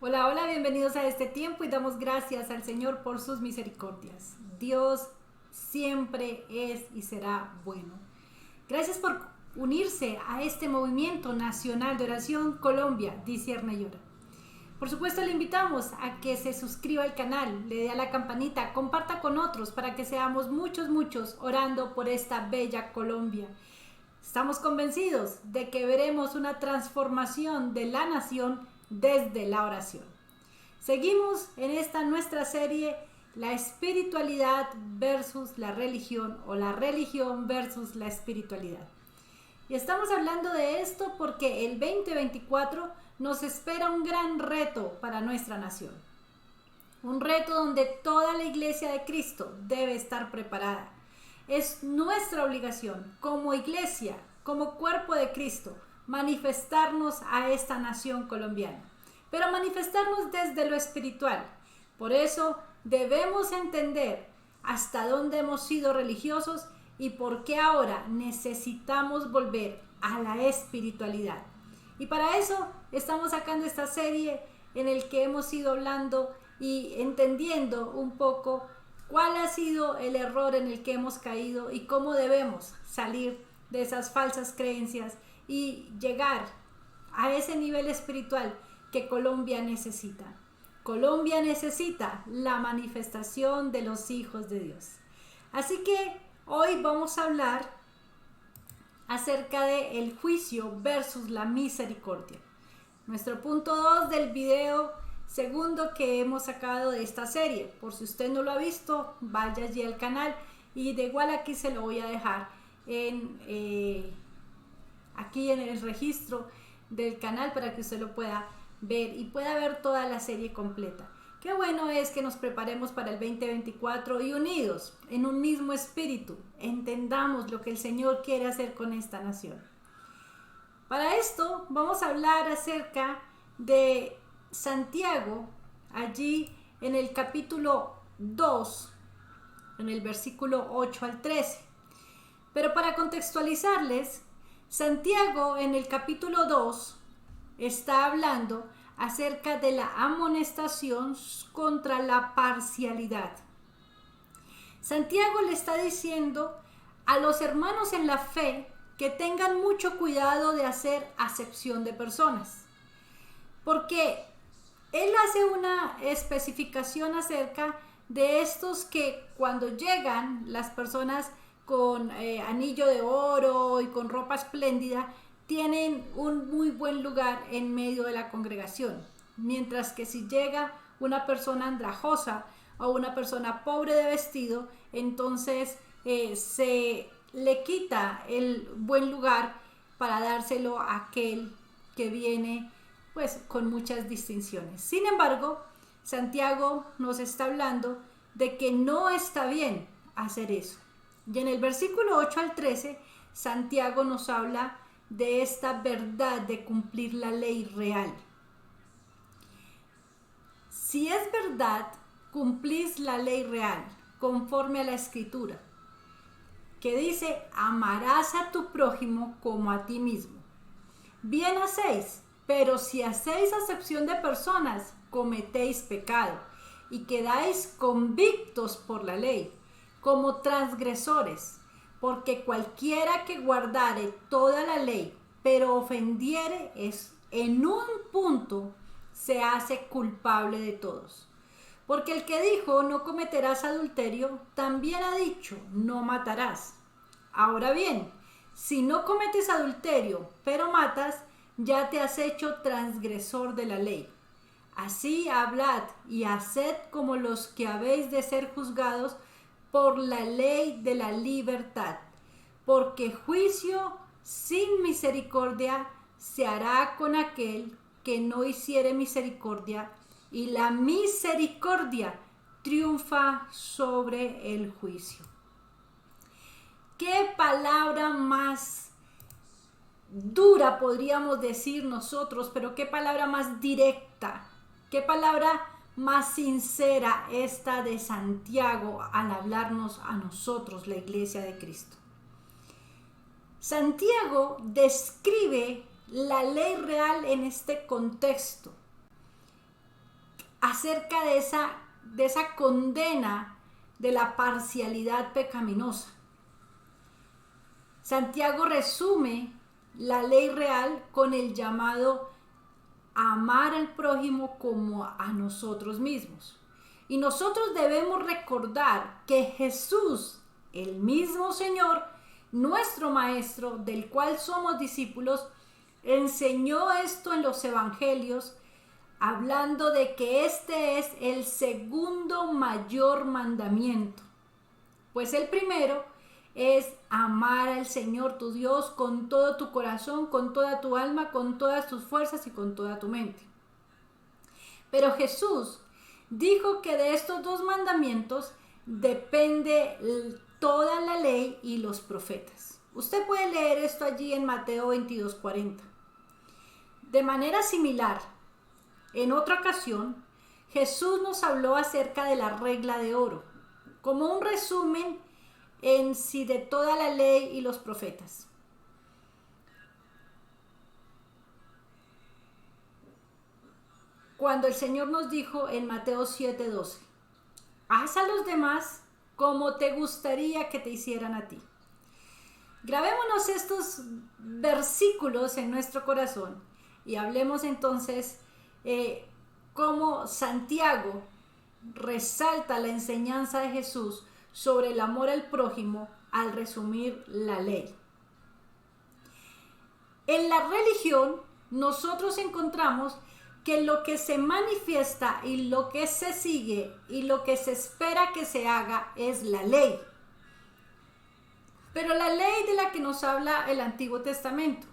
Hola, hola, bienvenidos a este tiempo y damos gracias al Señor por sus misericordias. Dios siempre es y será bueno. Gracias por unirse a este movimiento nacional de oración Colombia, discierne y ora. Por supuesto, le invitamos a que se suscriba al canal, le dé a la campanita, comparta con otros para que seamos muchos orando por esta bella Colombia. Estamos convencidos de que veremos una transformación de la nación desde la oración. Seguimos en esta nuestra serie, la espiritualidad versus la religión o la religión versus la espiritualidad. Y estamos hablando de esto porque el 2024 nos espera un gran reto para nuestra nación. Un reto donde toda la iglesia de Cristo debe estar preparada. Es nuestra obligación como iglesia, como cuerpo de Cristo, manifestarnos a esta nación colombiana, pero manifestarnos desde lo espiritual. Por eso debemos entender hasta dónde hemos sido religiosos y por qué ahora necesitamos volver a la espiritualidad. Y para eso estamos sacando esta serie en el que hemos ido hablando y entendiendo un poco cuál ha sido el error en el que hemos caído y cómo debemos salir de esas falsas creencias y llegar a ese nivel espiritual que Colombia necesita. Colombia necesita la manifestación de los hijos de Dios. Así que hoy vamos a hablar acerca del juicio versus la misericordia. Nuestro punto 2 del video segundo que hemos sacado de esta serie. Por si usted no lo ha visto, vaya allí al canal y de igual aquí se lo voy a dejar aquí en el registro del canal para que usted lo pueda ver y pueda ver toda la serie completa. Qué bueno es que nos preparemos para el 2024 y unidos en un mismo espíritu entendamos lo que el Señor quiere hacer con esta nación. Para esto vamos a hablar acerca de Santiago, allí en el capítulo 2, en el versículo 8 al 13. Pero para contextualizarles, Santiago en el capítulo 2 está hablando acerca de la amonestación contra la parcialidad. Santiago le está diciendo a los hermanos en la fe que tengan mucho cuidado de hacer acepción de personas, porque él hace una especificación acerca de estos que cuando llegan las personas con anillo de oro y con ropa espléndida tienen un muy buen lugar en medio de la congregación, mientras que si llega una persona andrajosa o una persona pobre de vestido, entonces se le quita el buen lugar para dárselo a aquel que viene pues con muchas distinciones. Sin embargo, Santiago nos está hablando de que no está bien hacer eso. Y en el versículo 8 al 13, Santiago nos habla de esta verdad de cumplir la ley real. Si es verdad, cumplís la ley real, conforme a la Escritura, que dice, amarás a tu prójimo como a ti mismo. Bien hacéis, pero si hacéis acepción de personas, cometéis pecado y quedáis convictos por la ley, como transgresores, porque cualquiera que guardare toda la ley, pero ofendiere en un punto, se hace culpable de todos. Porque el que dijo no cometerás adulterio, también ha dicho no matarás. Ahora bien, si no cometes adulterio, pero matas, ya te has hecho transgresor de la ley. Así hablad y haced como los que habéis de ser juzgados por la ley de la libertad, porque juicio sin misericordia se hará con aquel que no hiciere misericordia, y la misericordia triunfa sobre el juicio. ¿Qué palabra más dura podríamos decir nosotros, pero qué palabra más directa, qué palabra más sincera esta de Santiago al hablarnos a nosotros, la iglesia de Cristo? Santiago describe la ley real en este contexto. acerca de esa condena de la parcialidad pecaminosa. Santiago resume la ley real con el llamado a amar al prójimo como a nosotros mismos. Y nosotros debemos recordar que Jesús, el mismo Señor, nuestro Maestro, del cual somos discípulos, enseñó esto en los evangelios, hablando de que este es el segundo mayor mandamiento. Pues el primero es amar al Señor tu Dios con todo tu corazón, con toda tu alma, con todas tus fuerzas y con toda tu mente. Pero Jesús dijo que de estos dos mandamientos depende toda la ley y los profetas. Usted puede leer esto allí en Mateo 22:40. De manera similar, en otra ocasión, Jesús nos habló acerca de la regla de oro, como un resumen en sí de toda la ley y los profetas. Cuando el Señor nos dijo en Mateo 7:12, haz a los demás como te gustaría que te hicieran a ti. Grabémonos estos versículos en nuestro corazón y hablemos entonces cómo Santiago resalta la enseñanza de Jesús sobre el amor al prójimo al resumir la ley. En la religión nosotros encontramos que lo que se manifiesta y lo que se sigue y lo que se espera que se haga es la ley. Pero la ley de la que nos habla el Antiguo Testamento,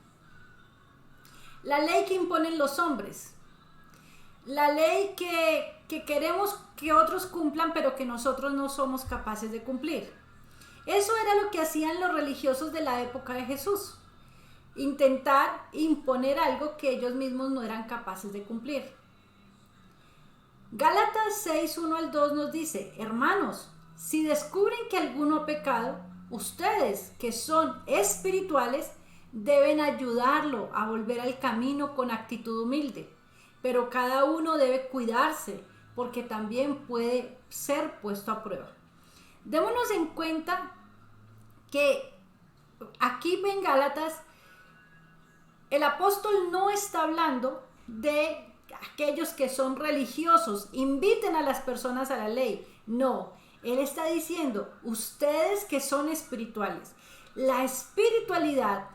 la ley que imponen los hombres, la ley que queremos que otros cumplan pero que nosotros no somos capaces de cumplir. Eso era lo que hacían los religiosos de la época de Jesús. Intentar imponer algo que ellos mismos no eran capaces de cumplir. Gálatas 6:1-2 nos dice: hermanos, si descubren que alguno ha pecado, ustedes que son espirituales deben ayudarlo a volver al camino con actitud humilde, pero cada uno debe cuidarse porque también puede ser puesto a prueba. Démonos en cuenta que aquí en Gálatas el apóstol no está hablando de aquellos que son religiosos, inviten a las personas a la ley. No, él está diciendo, ustedes que son espirituales. La espiritualidad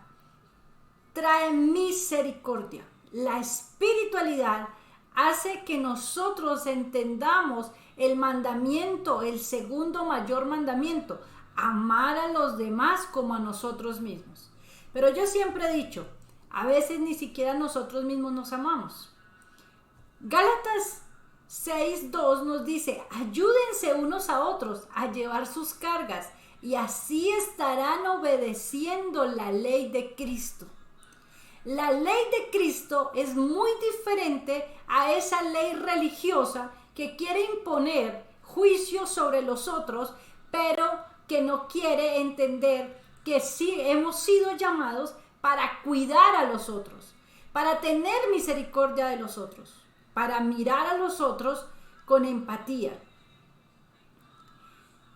trae misericordia. La espiritualidad hace que nosotros entendamos el mandamiento, el segundo mayor mandamiento, amar a los demás como a nosotros mismos. Pero yo siempre he dicho, a veces ni siquiera nosotros mismos nos amamos. Gálatas 6:2 nos dice, ayúdense unos a otros a llevar sus cargas y así estarán obedeciendo la ley de Cristo. La ley de Cristo es muy diferente a esa ley religiosa que quiere imponer juicio sobre los otros, pero que no quiere entender que sí hemos sido llamados para cuidar a los otros, para tener misericordia de los otros, para mirar a los otros con empatía.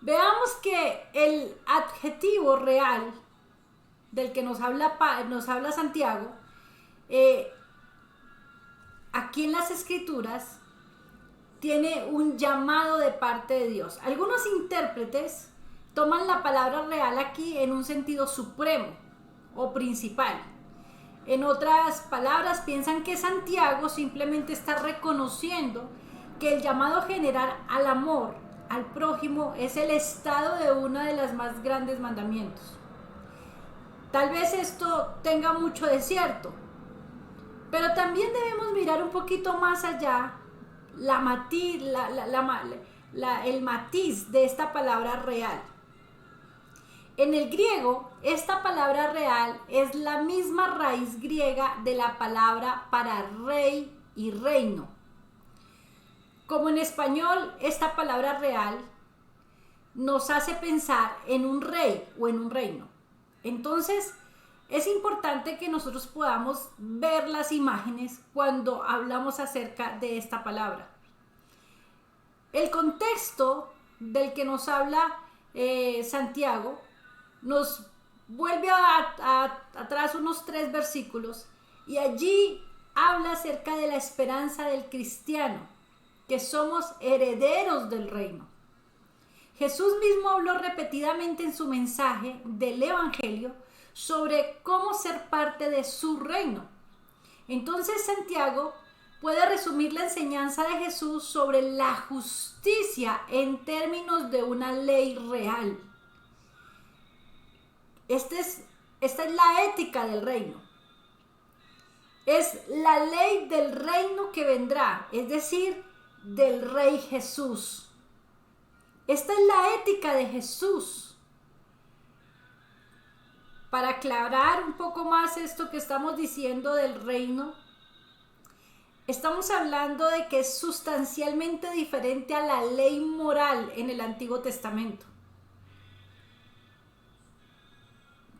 Veamos que el adjetivo real del que nos habla Santiago, aquí en las Escrituras, tiene un llamado de parte de Dios. Algunos intérpretes toman la palabra real aquí en un sentido supremo o principal. En otras palabras, piensan que Santiago simplemente está reconociendo que el llamado general al amor al prójimo es el estado de uno de los más grandes mandamientos. Tal vez esto tenga mucho de cierto, pero también debemos mirar un poquito más allá el matiz de esta palabra real. En el griego, esta palabra real es la misma raíz griega de la palabra para rey y reino. Como en español, esta palabra real nos hace pensar en un rey o en un reino. Entonces, es importante que nosotros podamos ver las imágenes cuando hablamos acerca de esta palabra. El contexto del que nos habla Santiago nos vuelve atrás unos 3 versículos y allí habla acerca de la esperanza del cristiano, que somos herederos del reino. Jesús mismo habló repetidamente en su mensaje del Evangelio sobre cómo ser parte de su reino. Entonces Santiago puede resumir la enseñanza de Jesús sobre la justicia en términos de una ley real. Esta es la ética del reino. Es la ley del reino que vendrá, es decir, del Rey Jesús. Esta es la ética de Jesús. Para aclarar un poco más esto que estamos diciendo del reino, estamos hablando de que es sustancialmente diferente a la ley moral en el Antiguo Testamento.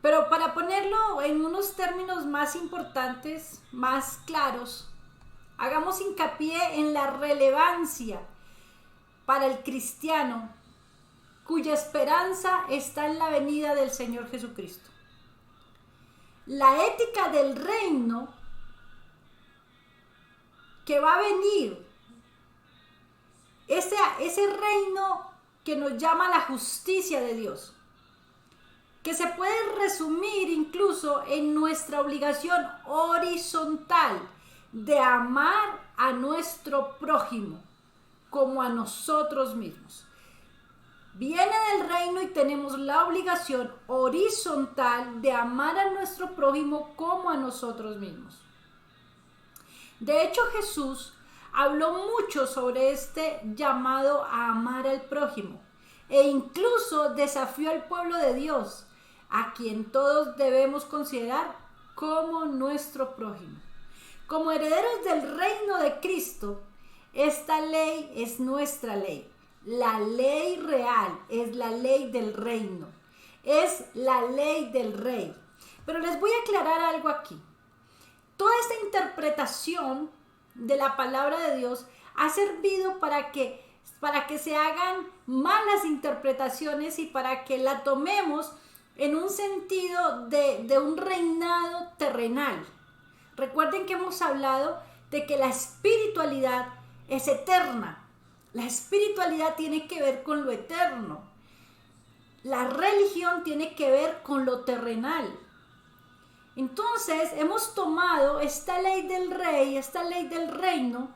Pero para ponerlo en unos términos más importantes, más claros, hagamos hincapié en la relevancia para el cristiano cuya esperanza está en la venida del Señor Jesucristo. La ética del reino que va a venir, ese reino que nos llama la justicia de Dios, que se puede resumir incluso en nuestra obligación horizontal de amar a nuestro prójimo como a nosotros mismos. Viene del reino y tenemos la obligación horizontal de amar a nuestro prójimo como a nosotros mismos. De hecho, Jesús habló mucho sobre este llamado a amar al prójimo e incluso desafió al pueblo de Dios, a quien todos debemos considerar como nuestro prójimo. Como herederos del reino de Cristo, esta ley es nuestra ley. La ley real es la ley del reino, es la ley del rey. Pero les voy a aclarar algo aquí. Toda esta interpretación de la palabra de Dios ha servido para que se hagan malas interpretaciones y para que la tomemos en un sentido de un reinado terrenal. Recuerden que hemos hablado de que la espiritualidad es eterna. La espiritualidad tiene que ver con lo eterno. La religión tiene que ver con lo terrenal. Entonces hemos tomado esta ley del rey, esta ley del reino,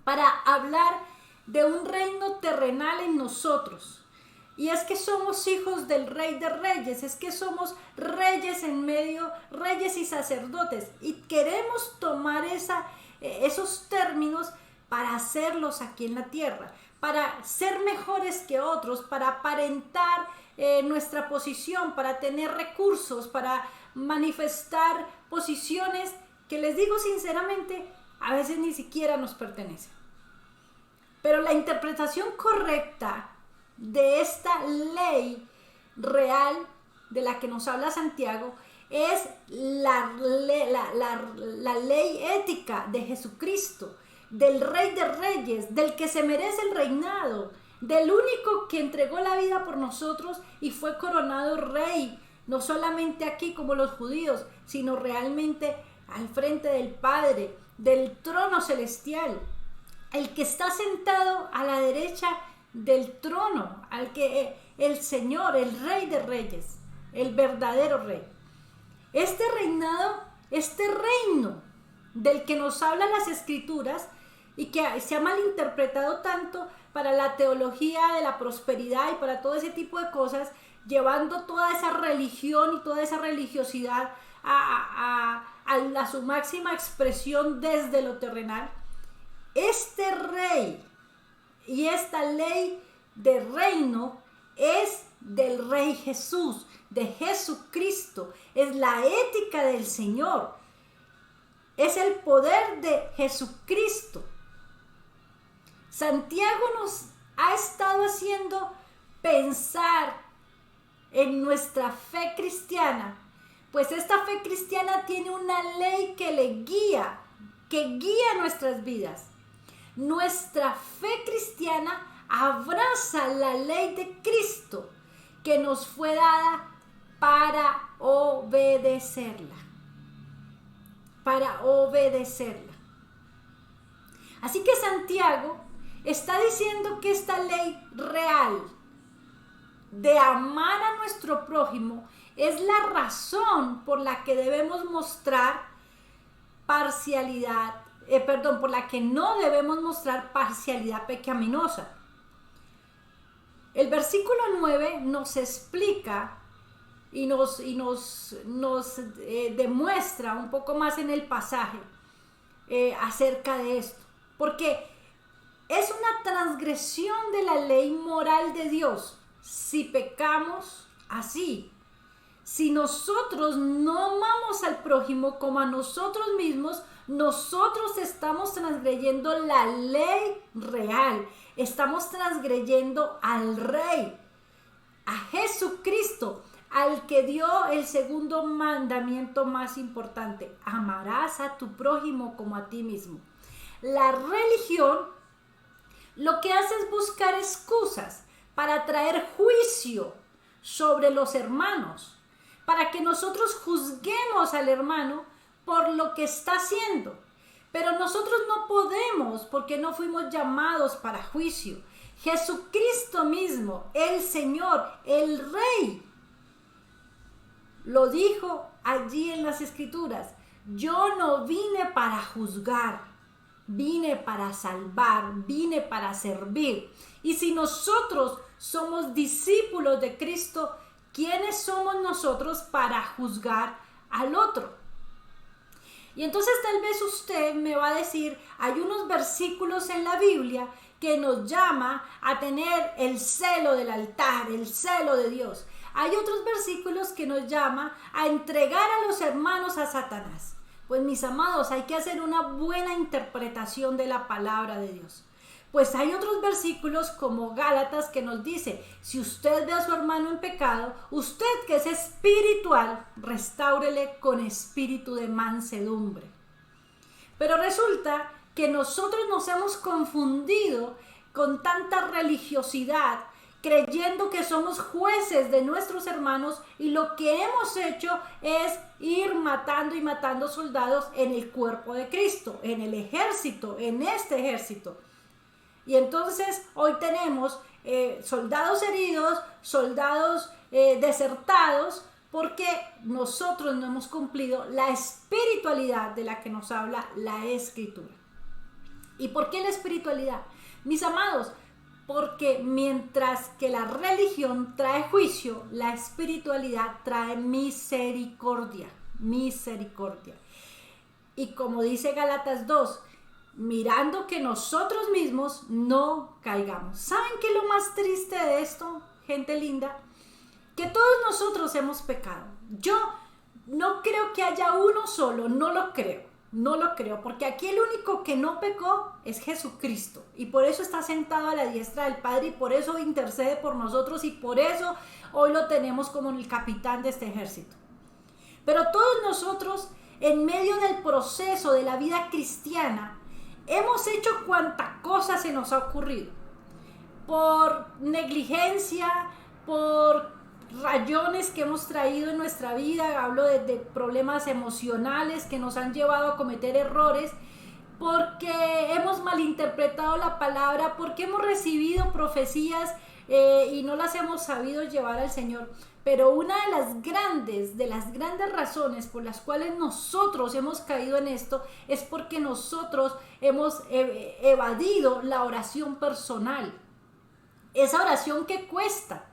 para hablar de un reino terrenal en nosotros. Y es que somos hijos del Rey de Reyes, es que somos reyes en medio, reyes y sacerdotes. Y queremos tomar esos términos para hacerlos aquí en la tierra, para ser mejores que otros, para aparentar nuestra posición, para tener recursos, para manifestar posiciones que, les digo sinceramente, a veces ni siquiera nos pertenecen. Pero la interpretación correcta de esta ley real de la que nos habla Santiago es la ley ética de Jesucristo, del Rey de Reyes, del que se merece el reinado, del único que entregó la vida por nosotros y fue coronado rey, no solamente aquí como los judíos, sino realmente al frente del Padre, del trono celestial, el que está sentado a la derecha del trono, el Señor, el Rey de Reyes, el verdadero Rey. Este reinado, este reino del que nos hablan las Escrituras y que se ha malinterpretado tanto para la teología de la prosperidad y para todo ese tipo de cosas, llevando toda esa religión y toda esa religiosidad a su máxima expresión desde lo terrenal. Este rey y esta ley de reino es del Rey Jesús, de Jesucristo, es la ética del Señor, es el poder de Jesucristo. Santiago nos ha estado haciendo pensar en nuestra fe cristiana, pues esta fe cristiana tiene una ley que guía nuestras vidas. nuestra fe cristiana abraza la ley de Cristo que nos fue dada para obedecerla. Para obedecerla. Así que Santiago está diciendo que esta ley real de amar a nuestro prójimo es la razón por la que debemos mostrar parcialidad, por la que no debemos mostrar parcialidad pecaminosa. El versículo 9 nos explica y nos demuestra un poco más en el pasaje acerca de esto, porque es una transgresión de la ley moral de Dios si pecamos así. Si nosotros no amamos al prójimo como a nosotros mismos, nosotros estamos transgrediendo la ley real. Estamos transgrediendo al Rey, a Jesucristo, al que dio el segundo mandamiento más importante: amarás a tu prójimo como a ti mismo. La religión lo que hace es buscar excusas para traer juicio sobre los hermanos, para que nosotros juzguemos al hermano por lo que está haciendo. Pero nosotros no podemos, porque no fuimos llamados para juicio. Jesucristo mismo, el Señor, el Rey, lo dijo allí en las Escrituras: yo no vine para juzgar, vine para salvar, vine para servir. Y si nosotros somos discípulos de Cristo, ¿quiénes somos nosotros para juzgar al otro? Y entonces tal vez usted me va a decir, hay unos versículos en la Biblia que nos llama a tener el celo del altar, el celo de Dios. Hay otros versículos que nos llama a entregar a los hermanos a Satanás. Pues mis amados, hay que hacer una buena interpretación de la palabra de Dios. Pues hay otros versículos como Gálatas que nos dice: si usted ve a su hermano en pecado, usted que es espiritual, restáurele con espíritu de mansedumbre. Pero resulta que nosotros nos hemos confundido con tanta religiosidad, creyendo que somos jueces de nuestros hermanos, y lo que hemos hecho es ir matando y matando soldados en el cuerpo de Cristo, en el ejército, en este ejército. Y entonces hoy tenemos soldados heridos, soldados desertados, porque nosotros no hemos cumplido la espiritualidad de la que nos habla la Escritura. ¿Y por qué la espiritualidad? Mis amados, porque mientras que la religión trae juicio, la espiritualidad trae misericordia, misericordia. Y como dice Gálatas 2, mirando que nosotros mismos no caigamos. ¿Saben qué es lo más triste de esto, gente linda? Que todos nosotros hemos pecado. Yo no creo que haya uno solo, no lo creo, porque aquí el único que no pecó es Jesucristo, y por eso está sentado a la diestra del Padre, y por eso intercede por nosotros, y por eso hoy lo tenemos como el capitán de este ejército. Pero todos nosotros, en medio del proceso de la vida cristiana, hemos hecho cuanta cosa se nos ha ocurrido, por negligencia, por rayones que hemos traído en nuestra vida. Hablo de problemas emocionales que nos han llevado a cometer errores, porque hemos malinterpretado la palabra, porque hemos recibido profecías y no las hemos sabido llevar al Señor. Pero una de las grandes razones por las cuales nosotros hemos caído en esto es porque nosotros hemos evadido la oración personal. Esa oración que cuesta,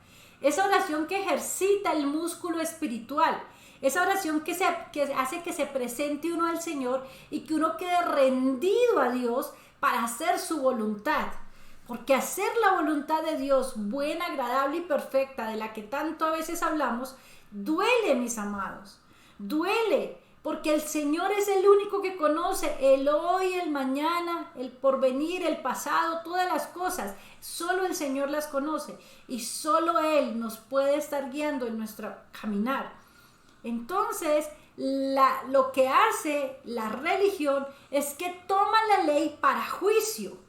esa oración que ejercita el músculo espiritual, esa oración que hace que se presente uno al Señor y que uno quede rendido a Dios para hacer su voluntad. Porque hacer la voluntad de Dios, buena, agradable y perfecta, de la que tanto a veces hablamos, duele, mis amados. Duele, porque el Señor es el único que conoce el hoy, el mañana, el porvenir, el pasado, todas las cosas. Solo el Señor las conoce, y solo Él nos puede estar guiando en nuestro caminar. Entonces, lo que hace la religión es que toma la ley para juicio.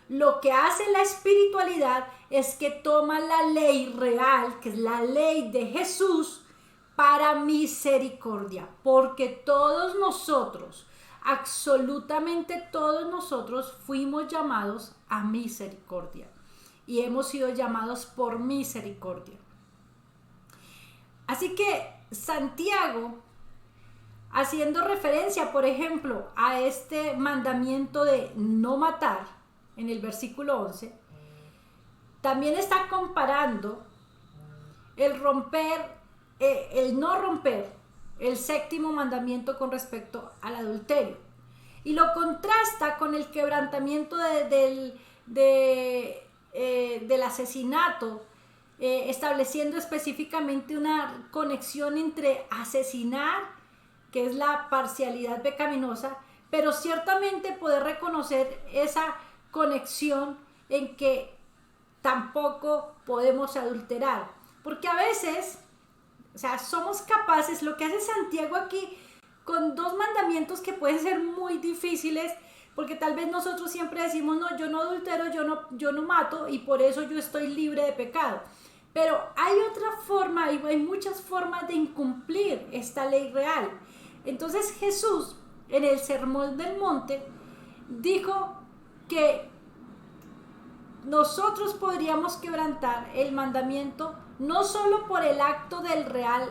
lo que hace la espiritualidad es que toma la ley real, que es la ley de Jesús, para misericordia, porque todos nosotros, absolutamente todos nosotros fuimos llamados a misericordia y hemos sido llamados por misericordia. Así que Santiago, haciendo referencia, por ejemplo, a este mandamiento de no matar, en el versículo 11, también está comparando el no romper el séptimo mandamiento con respecto al adulterio. Y lo contrasta con el quebrantamiento del asesinato, estableciendo específicamente una conexión entre asesinar, que es la parcialidad pecaminosa, pero ciertamente poder reconocer esa conexión en que tampoco podemos adulterar, porque a veces, o sea, somos capaces, lo que hace Santiago aquí con dos mandamientos que pueden ser muy difíciles, porque tal vez nosotros siempre decimos, no, yo no adultero, yo no mato y por eso yo estoy libre de pecado. Pero hay otra forma, hay muchas formas de incumplir esta ley real. Entonces Jesús en el Sermón del Monte dijo que nosotros podríamos quebrantar el mandamiento no solo por el acto real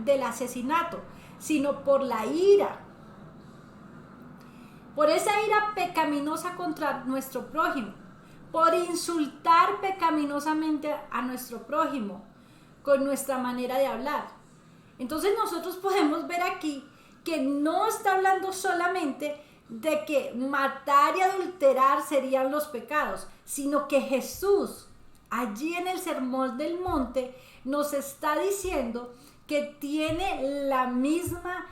del asesinato, sino por la ira. Por esa ira pecaminosa contra nuestro prójimo, por insultar pecaminosamente a nuestro prójimo con nuestra manera de hablar. Entonces nosotros podemos ver aquí que no está hablando solamente de que matar y adulterar serían los pecados, sino que Jesús allí en el Sermón del Monte nos está diciendo que tiene la misma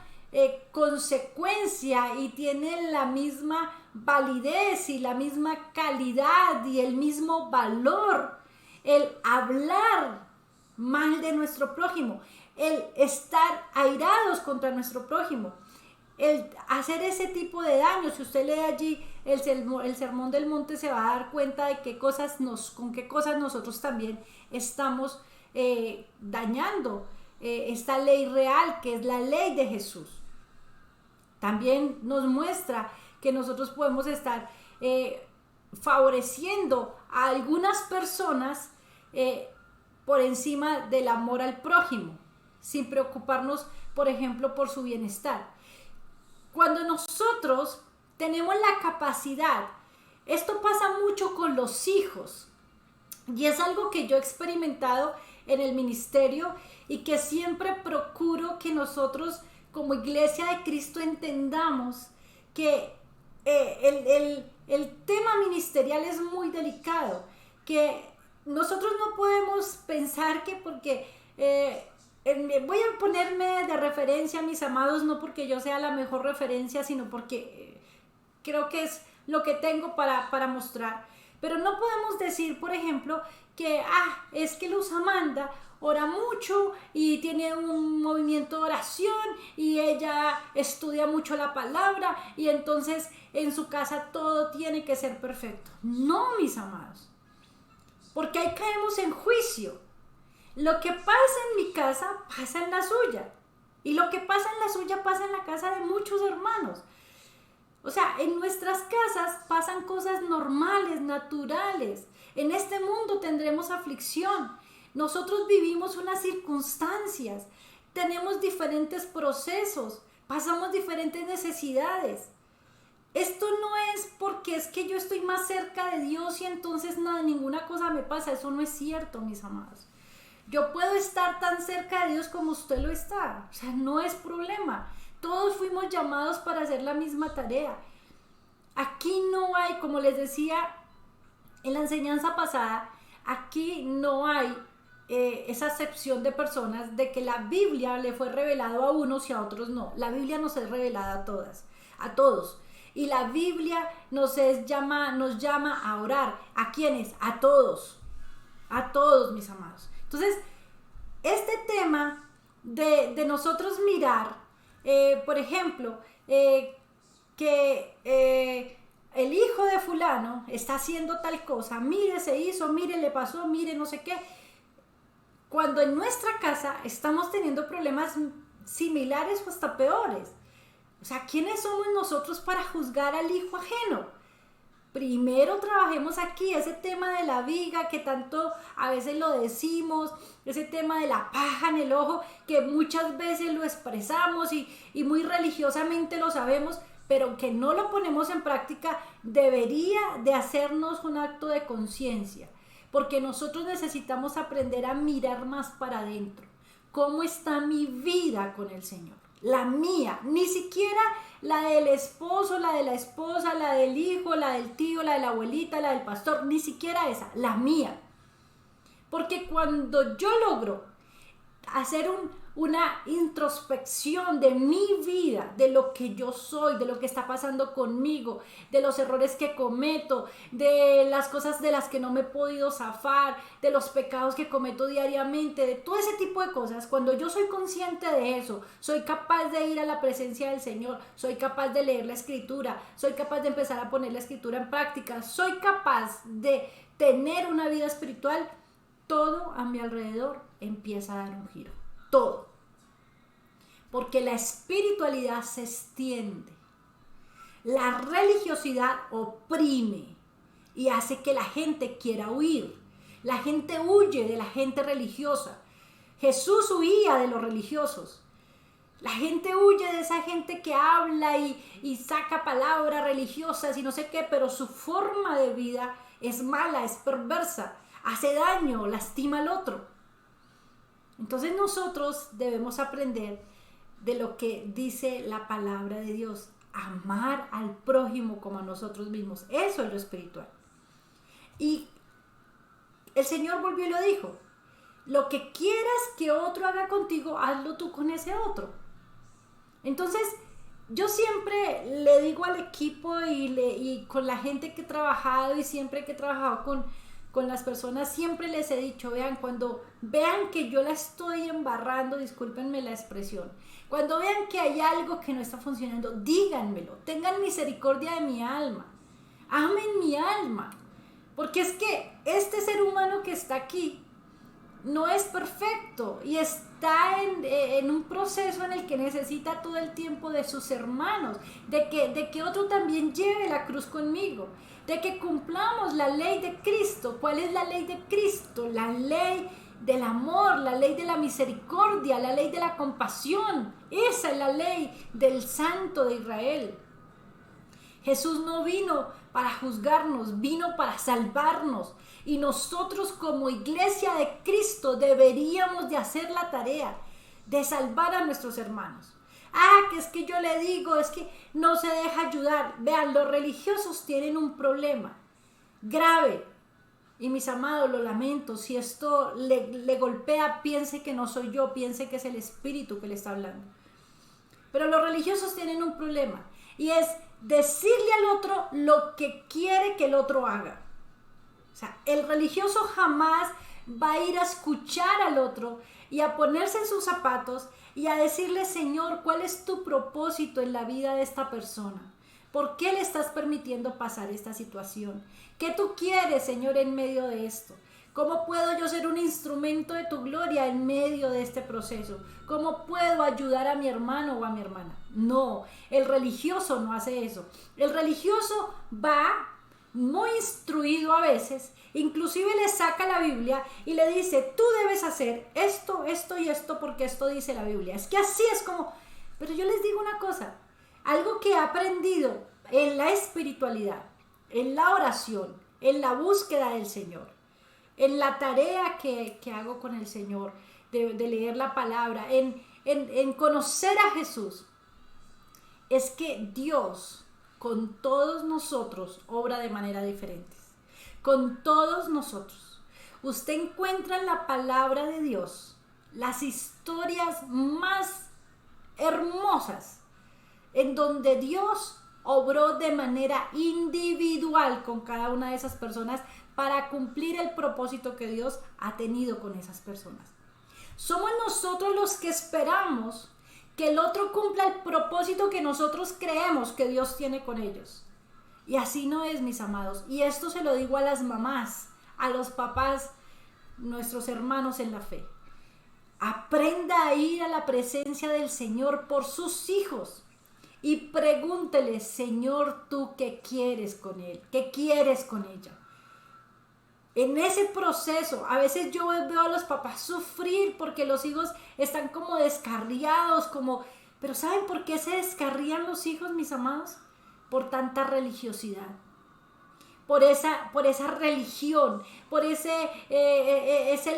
consecuencia y tiene la misma validez y la misma calidad y el mismo valor el hablar mal de nuestro prójimo, el estar airados contra nuestro prójimo, el hacer ese tipo de daño. Si usted lee allí el Sermón del Monte, se va a dar cuenta de con qué cosas nosotros también estamos dañando esta ley real, que es la ley de Jesús. También nos muestra que nosotros podemos estar favoreciendo a algunas personas por encima del amor al prójimo, sin preocuparnos, por ejemplo, por su bienestar. Cuando nosotros tenemos la capacidad, esto pasa mucho con los hijos, y es algo que yo he experimentado en el ministerio y que siempre procuro que nosotros como Iglesia de Cristo entendamos que el tema ministerial es muy delicado, que nosotros no podemos pensar que porque voy a ponerme de referencia, mis amados, no porque yo sea la mejor referencia, sino porque creo que es lo que tengo para mostrar. Pero no podemos decir, por ejemplo, que es que Luz Amanda ora mucho y tiene un movimiento de oración y ella estudia mucho la palabra y entonces en su casa todo tiene que ser perfecto. No, mis amados, porque ahí caemos en juicio. Lo que pasa en mi casa pasa en la suya, y lo que pasa en la suya pasa en la casa de muchos hermanos. O sea, en nuestras casas pasan cosas normales, naturales. En este mundo tendremos aflicción. Nosotros vivimos unas circunstancias, tenemos diferentes procesos, pasamos diferentes necesidades. Esto no es porque es que yo estoy más cerca de Dios y entonces ninguna cosa me pasa. Eso no es cierto, mis amados. Yo puedo estar tan cerca de Dios como usted lo está. O sea, no es problema. Todos fuimos llamados para hacer la misma tarea. Aquí no hay, como les decía en la enseñanza pasada, aquí no hay esa acepción de personas de que la Biblia le fue revelado a unos y a otros no. La Biblia nos es revelada a todos. Y la Biblia nos llama a orar. ¿A quiénes? A todos, mis amados. Entonces, este tema de nosotros mirar, por ejemplo, que el hijo de fulano está haciendo tal cosa, mire, se hizo, mire, le pasó, mire, no sé qué. Cuando en nuestra casa estamos teniendo problemas similares o hasta peores. O sea, ¿quiénes somos nosotros para juzgar al hijo ajeno? Primero trabajemos aquí ese tema de la viga que tanto a veces lo decimos, ese tema de la paja en el ojo que muchas veces lo expresamos y muy religiosamente lo sabemos, pero que no lo ponemos en práctica, debería de hacernos un acto de conciencia, porque nosotros necesitamos aprender a mirar más para adentro. ¿Cómo está mi vida con el Señor? La mía, ni siquiera la del esposo, la de la esposa, la del hijo, la del tío, la de la abuelita, la del pastor, ni siquiera esa, la mía. Porque cuando yo logro hacer una introspección de mi vida, de lo que yo soy, de lo que está pasando conmigo, de los errores que cometo, de las cosas de las que no me he podido zafar, de los pecados que cometo diariamente, de todo ese tipo de cosas, cuando yo soy consciente de eso, soy capaz de ir a la presencia del Señor, soy capaz de leer la Escritura, soy capaz de empezar a poner la Escritura en práctica, soy capaz de tener una vida espiritual, todo a mi alrededor empieza a dar un giro. Todo. Porque la espiritualidad se extiende. La religiosidad oprime y hace que la gente quiera huir. La gente huye de la gente religiosa. Jesús huía de los religiosos. La gente huye de esa gente que habla y saca palabras religiosas y no sé qué, pero su forma de vida es mala, es perversa, hace daño, lastima al otro. Entonces nosotros debemos aprender de lo que dice la palabra de Dios, amar al prójimo como a nosotros mismos. Eso es lo espiritual. Y el Señor volvió y lo dijo, lo que quieras que otro haga contigo, hazlo tú con ese otro. Entonces, yo siempre le digo al equipo y con la gente que he trabajado y siempre que he trabajado con las personas, siempre les he dicho, vean, cuando vean que yo la estoy embarrando, discúlpenme la expresión, cuando vean que hay algo que no está funcionando, díganmelo, tengan misericordia de mi alma, amen mi alma, porque es que este ser humano que está aquí no es perfecto y está en un proceso en el que necesita todo el tiempo de sus hermanos, de que otro también lleve la cruz conmigo, de que cumplamos la ley de Cristo. ¿Cuál es la ley de Cristo? La ley del amor, la ley de la misericordia, la ley de la compasión. Esa es la ley del Santo de Israel. Jesús no vino para juzgarnos, vino para salvarnos. Y nosotros como iglesia de Cristo deberíamos de hacer la tarea de salvar a nuestros hermanos. Que es que yo le digo, es que no se deja ayudar. Vean, los religiosos tienen un problema grave. Y mis amados, lo lamento, si esto le golpea, piense que no soy yo, piense que es el Espíritu que le está hablando. Pero los religiosos tienen un problema y es decirle al otro lo que quiere que el otro haga. O sea, el religioso jamás va a ir a escuchar al otro y a ponerse en sus zapatos y a decirle, Señor, ¿cuál es tu propósito en la vida de esta persona? ¿Por qué le estás permitiendo pasar esta situación? ¿Qué tú quieres, Señor, en medio de esto? ¿Cómo puedo yo ser un instrumento de tu gloria en medio de este proceso? ¿Cómo puedo ayudar a mi hermano o a mi hermana? No, el religioso no hace eso. El religioso va muy instruido a veces, inclusive le saca la Biblia y le dice, tú debes hacer esto, esto y esto porque esto dice la Biblia. Es que así es como... Pero yo les digo una cosa, algo que he aprendido en la espiritualidad, en la oración, en la búsqueda del Señor, en la tarea que hago con el Señor, de leer la palabra, en conocer a Jesús, es que Dios con todos nosotros obra de manera diferente. Con todos nosotros. Usted encuentra en la palabra de Dios las historias más hermosas en donde Dios obró de manera individual con cada una de esas personas para cumplir el propósito que Dios ha tenido con esas personas. Somos nosotros los que esperamos que el otro cumpla el propósito que nosotros creemos que Dios tiene con ellos. Y así no es, mis amados. Y esto se lo digo a las mamás, a los papás, nuestros hermanos en la fe. Aprenda a ir a la presencia del Señor por sus hijos y pregúntele: Señor, ¿tú qué quieres con él? ¿Qué quieres con ella? En ese proceso, a veces yo veo a los papás sufrir porque los hijos están como descarriados, pero ¿saben por qué se descarrían los hijos, mis amados? Por tanta religiosidad, por esa religión, por ese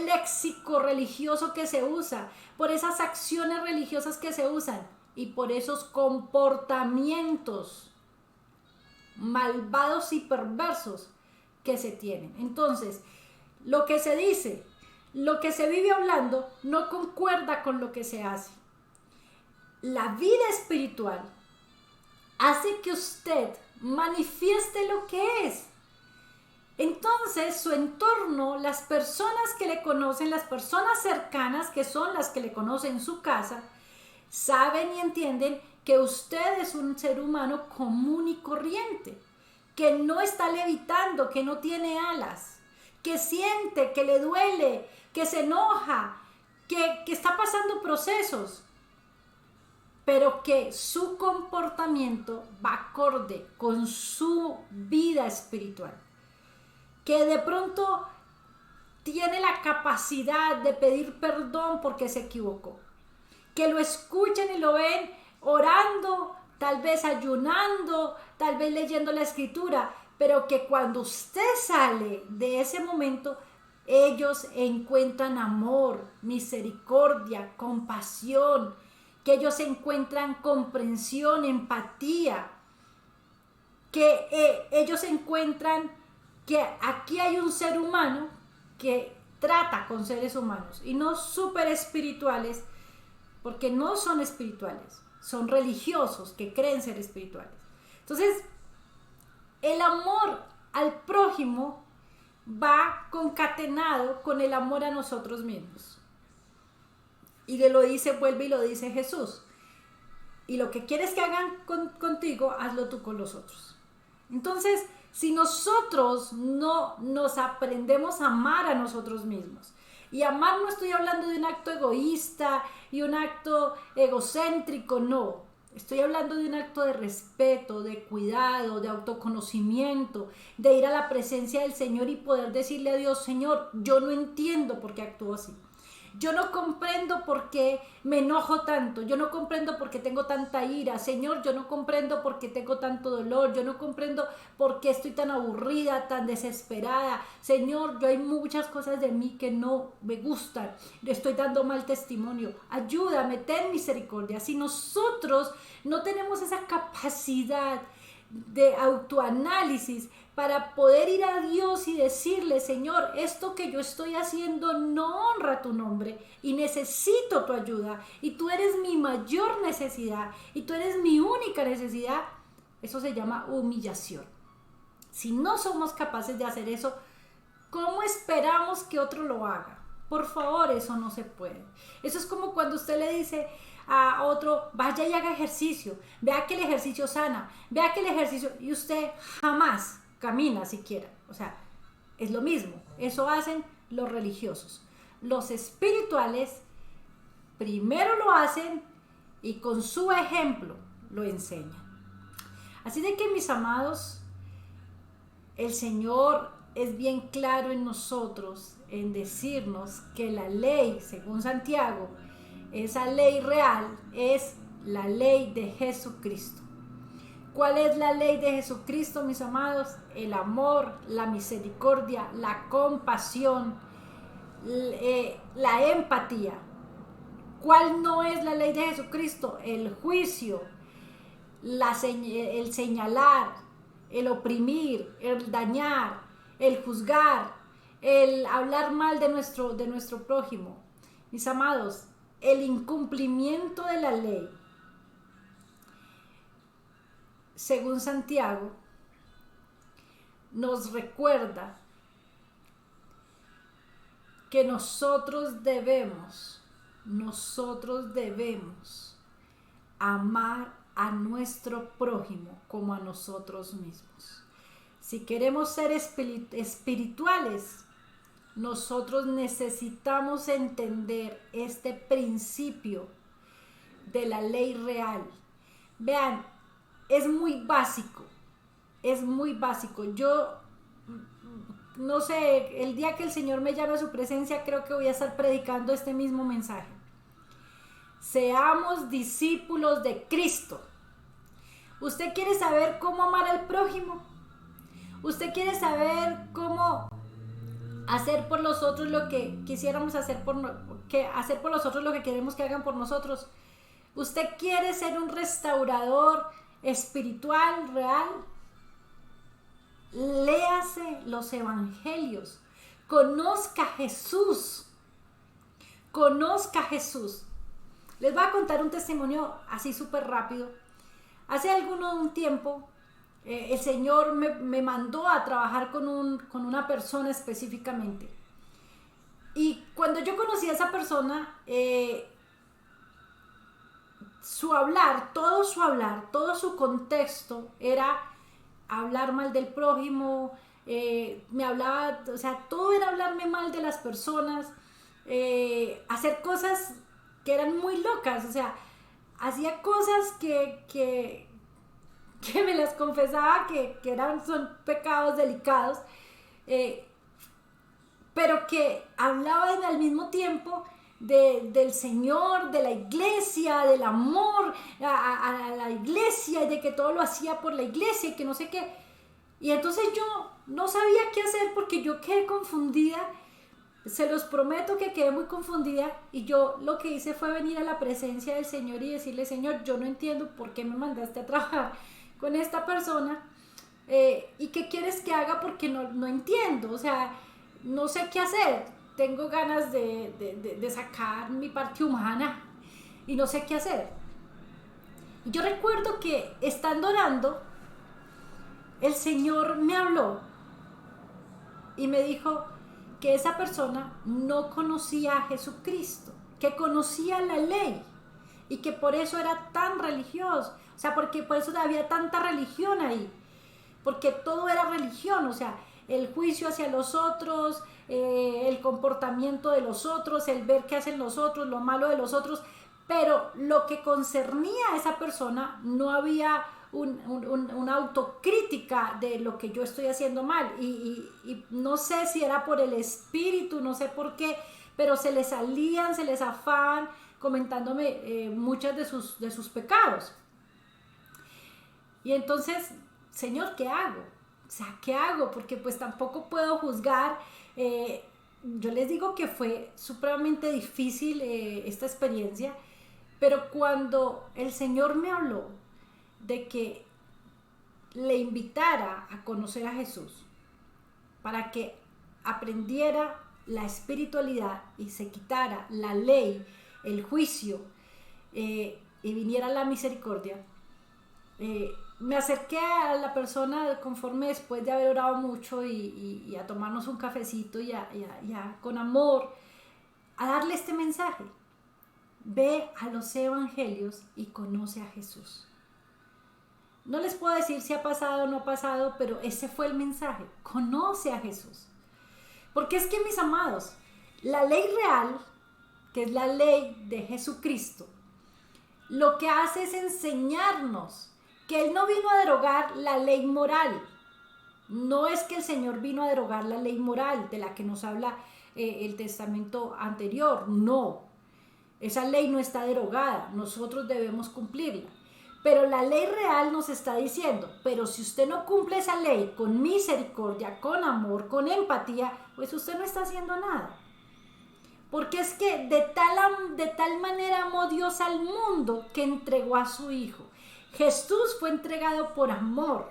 léxico religioso que se usa, por esas acciones religiosas que se usan y por esos comportamientos malvados y perversos que se tienen. Entonces, lo que se dice, lo que se vive hablando, no concuerda con lo que se hace. La vida espiritual hace que usted manifieste lo que es. Entonces, su entorno, las personas que le conocen, las personas cercanas, que son las que le conocen en su casa, saben y entienden que usted es un ser humano común y corriente, que no está levitando, que no tiene alas, que siente, que le duele, que se enoja, que está pasando procesos, pero que su comportamiento va acorde con su vida espiritual, que de pronto tiene la capacidad de pedir perdón porque se equivocó, que lo escuchen y lo ven orando, tal vez ayunando, tal vez leyendo la escritura, pero que cuando usted sale de ese momento, ellos encuentran amor, misericordia, compasión, que ellos encuentran comprensión, empatía, que ellos encuentran que aquí hay un ser humano que trata con seres humanos y no súper espirituales, porque no son espirituales, son religiosos que creen ser espirituales. Entonces, el amor al prójimo va concatenado con el amor a nosotros mismos. Y lo dice, vuelve y lo dice Jesús. Y lo que quieres que hagan contigo, hazlo tú con los otros. Entonces, si nosotros no nos aprendemos a amar a nosotros mismos, y amar no estoy hablando de un acto egoísta y un acto egocéntrico, no. Estoy hablando de un acto de respeto, de cuidado, de autoconocimiento, de ir a la presencia del Señor y poder decirle a Dios: Señor, yo no entiendo por qué actúo así. Yo no comprendo por qué me enojo tanto. Yo no comprendo por qué tengo tanta ira. Señor, yo no comprendo por qué tengo tanto dolor. Yo no comprendo por qué estoy tan aburrida, tan desesperada. Señor, yo hay muchas cosas de mí que no me gustan. Le estoy dando mal testimonio. Ayúdame, ten misericordia. Si nosotros no tenemos esa capacidad de autoanálisis para poder ir a Dios y decirle: Señor, esto que yo estoy haciendo no honra tu nombre y necesito tu ayuda y tú eres mi mayor necesidad y tú eres mi única necesidad, eso se llama humillación. Si no somos capaces de hacer eso, ¿cómo esperamos que otro lo haga? Por favor, eso no se puede. Eso es como cuando usted le dice a otro: vaya y haga ejercicio, vea que el ejercicio sana, vea que el ejercicio, y usted jamás camina siquiera. O sea, es lo mismo. Eso hacen los religiosos. Los espirituales primero lo hacen y con su ejemplo lo enseñan. Así de que, mis amados, el Señor es bien claro en nosotros en decirnos que la ley, según Santiago, esa ley real es la ley de Jesucristo. ¿Cuál es la ley de Jesucristo, mis amados? El amor, la misericordia, la compasión, la empatía. ¿Cuál no es la ley de Jesucristo? El juicio, el señalar, el oprimir, el dañar, el juzgar, el hablar mal de nuestro prójimo. Mis amados, el incumplimiento de la ley, según Santiago, nos recuerda que nosotros debemos amar a nuestro prójimo como a nosotros mismos. Si queremos ser espirituales, nosotros necesitamos entender este principio de la ley real. Vean, es muy básico, es muy básico. Yo no sé, el día que el Señor me llame a su presencia, creo que voy a estar predicando este mismo mensaje. Seamos discípulos de Cristo. ¿Usted quiere saber cómo amar al prójimo? ¿Usted quiere saber cómo hacer por los otros lo que quisiéramos hacer hacer por los otros lo que queremos que hagan por nosotros? ¿Usted quiere ser un restaurador espiritual real? Léase los evangelios. Conozca a Jesús. Conozca a Jesús. Les voy a contar un testimonio así súper rápido. Hace un tiempo, el Señor me mandó a trabajar con una persona específicamente. Y cuando yo conocí a esa persona, todo su contexto era hablar mal del prójimo, me hablaba, o sea, todo era hablarme mal de las personas, hacer cosas que eran muy locas, o sea, hacía cosas que me las confesaba que son pecados delicados, pero que hablaban al mismo tiempo del Señor, de la iglesia, del amor a la iglesia, y de que todo lo hacía por la iglesia y que no sé qué. Y entonces yo no sabía qué hacer porque yo quedé confundida. Se los prometo que quedé muy confundida, y yo lo que hice fue venir a la presencia del Señor y decirle: Señor, yo no entiendo por qué me mandaste a trabajar con esta persona, y qué quieres que haga, porque no entiendo, o sea, no sé qué hacer. Tengo ganas de sacar mi parte humana y no sé qué hacer. Y yo recuerdo que estando orando, el Señor me habló y me dijo que esa persona no conocía a Jesucristo, que conocía la ley y que por eso era tan religioso, o sea, porque por eso había tanta religión ahí, porque todo era religión, o sea, el juicio hacia los otros, el comportamiento de los otros, el ver qué hacen los otros, lo malo de los otros, pero lo que concernía a esa persona no había una autocrítica de lo que yo estoy haciendo mal, y no sé si era por el espíritu, no sé por qué, pero se les afaban comentándome muchas de sus pecados. Y entonces, Señor, ¿qué hago? O sea, ¿qué hago? Porque pues tampoco puedo juzgar. Yo les digo que fue supremamente difícil esta experiencia, pero cuando el Señor me habló de que le invitara a conocer a Jesús para que aprendiera la espiritualidad y se quitara la ley, el juicio, y viniera la misericordia, me acerqué a la persona conforme después de haber orado mucho y a tomarnos un cafecito y con amor a darle este mensaje: ve a los evangelios y conoce a Jesús. No les puedo decir si ha pasado o no ha pasado, pero ese fue el mensaje: conoce a Jesús. Porque es que, mis amados, la ley real, que es la ley de Jesucristo, lo que hace es enseñarnos que Él no vino a derogar la ley moral. No es que el Señor vino a derogar la ley moral de la que nos habla el testamento anterior. No, esa ley no está derogada, nosotros debemos cumplirla. Pero la ley real nos está diciendo: pero si usted no cumple esa ley con misericordia, con amor, con empatía, pues usted no está haciendo nada. Porque es que de tal manera amó Dios al mundo que entregó a su Hijo. Jesús fue entregado por amor.